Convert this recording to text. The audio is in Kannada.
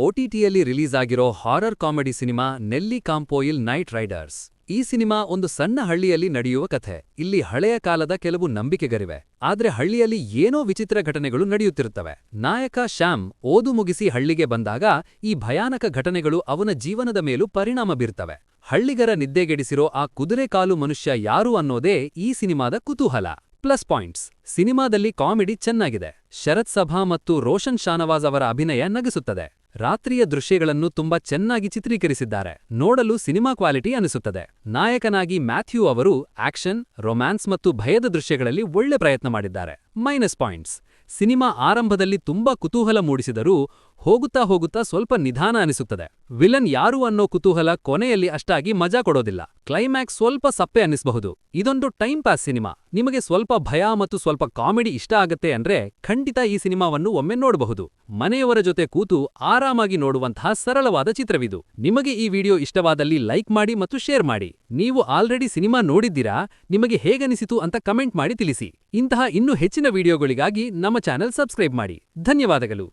OTTಯಲ್ಲಿ ರಿಲೀಸ್ ಆಗಿರೋ horror comedy cinema Nelli Kampoyil night riders. ಈ ಸಿನಿಮಾ ಒಂದು ಸಣ್ಣ ಹಳ್ಳಿಯಲ್ಲಿ ನಡೆಯುವ ಕಥೆ. ಇಲ್ಲಿ ಹಳೆಯ ಕಾಲದ ಕೆಲವು ನಂಬಿಕೆಗಳಿವೆ. ಆದ್ರೆ ಹಳ್ಳಿಯಲ್ಲಿ ಏನೋ ವಿಚಿತ್ರ ಘಟನೆಗಳು ನಡೆಯುತ್ತಿರುತ್ತವೆ. ನಾಯಕ ಶ್ಯಾಮ್ ಓದು ಮುಗಿಸಿ ಹಳ್ಳಿಗೆ ಬಂದಾಗ ಈ ಭಯಾನಕ ಘಟನೆಗಳು ಅವನ ಜೀವನದ ಮೇಲೂ ಪರಿಣಾಮ ಬೀರ್ತವೆ. ಹಳ್ಳಿಗರ ನಿದ್ದೆಗೆಡಿಸಿರೋ ಆ ಕುದುರೆ ಕಾಲು ಮನುಷ್ಯ ಯಾರು ಅನ್ನೋದೇ ಈ ಸಿನಿಮಾದ ಕುತೂಹಲ. ಪ್ಲಸ್ ಪಾಯಿಂಟ್ಸ್: ಸಿನಿಮಾದಲ್ಲಿ ಕಾಮಿಡಿ ಚೆನ್ನಾಗಿದೆ. ಶರತ್ ಸಭಾ ಮತ್ತು ರೋಷನ್ ಶಾನವಾಜ್ ಅವರ ಅಭಿನಯ ನಗಿಸುತ್ತದೆ. ರಾತ್ರಿಯ ದೃಶ್ಯಗಳನ್ನು ತುಂಬಾ ಚೆನ್ನಾಗಿ ಚಿತ್ರೀಕರಿಸಿದ್ದಾರೆ. ನೋಡಲು ಸಿನಿಮಾ ಕ್ವಾಲಿಟಿ ಅನಿಸುತ್ತದೆ. ನಾಯಕನಾಗಿ ಮ್ಯಾಥ್ಯೂ ಅವರು ಆಕ್ಷನ್, ರೊಮ್ಯಾನ್ಸ್ ಮತ್ತು ಭಯದ ದೃಶ್ಯಗಳಲ್ಲಿ ಒಳ್ಳೆ ಪ್ರಯತ್ನ ಮಾಡಿದ್ದಾರೆ. ಮೈನಸ್ ಪಾಯಿಂಟ್ಸ್: ಸಿನಿಮಾ ಆರಂಭದಲ್ಲಿ ತುಂಬಾ ಕುತೂಹಲ ಮೂಡಿಸಿದರೂ ಹೋಗುತ್ತಾ ಹೋಗುತ್ತಾ ಸ್ವಲ್ಪ ನಿಧಾನ ಅನಿಸುತ್ತದೆ. ವಿಲನ್ ಯಾರು ಅನ್ನೋ ಕುತೂಹಲ ಕೊನೆಯಲ್ಲಿ ಅಷ್ಟಾಗಿ ಮಜಾ ಕೊಡೋದಿಲ್ಲ. ಕ್ಲೈಮ್ಯಾಕ್ಸ್ ಸ್ವಲ್ಪ ಸಪ್ಪೆ ಅನ್ನಿಸಬಹುದು. ಇದೊಂದು ಟೈಮ್ ಪಾಸ್ ಸಿನಿಮಾ. ನಿಮಗೆ ಸ್ವಲ್ಪ ಭಯ ಮತ್ತು ಸ್ವಲ್ಪ ಕಾಮಿಡಿ ಇಷ್ಟ ಆಗತ್ತೆ ಅಂದ್ರೆ ಖಂಡಿತ ಈ ಸಿನಿಮಾವನ್ನು ಒಮ್ಮೆ ನೋಡಬಹುದು. ಮನೆಯವರ ಜೊತೆ ಕೂತು ಆರಾಮಾಗಿ ನೋಡುವಂತಹ ಸರಳವಾದ ಚಿತ್ರವಿದು. ನಿಮಗೆ ಈ ವಿಡಿಯೋ ಇಷ್ಟವಾದಲ್ಲಿ ಲೈಕ್ ಮಾಡಿ ಮತ್ತು ಶೇರ್ ಮಾಡಿ. ನೀವು ಆಲ್ರೆಡಿ ಸಿನಿಮಾ ನೋಡಿದ್ದೀರಾ? ನಿಮಗೆ ಹೇಗನಿಸಿತು ಅಂತ ಕಮೆಂಟ್ ಮಾಡಿ ತಿಳಿಸಿ. ಇಂತಹ ಇನ್ನೂ ಹೆಚ್ಚಿನ ವಿಡಿಯೋಗಳಿಗಾಗಿ ನಮ್ಮ ಚಾನೆಲ್ ಸಬ್ಸ್ಕ್ರೈಬ್ ಮಾಡಿ. ಧನ್ಯವಾದಗಳು.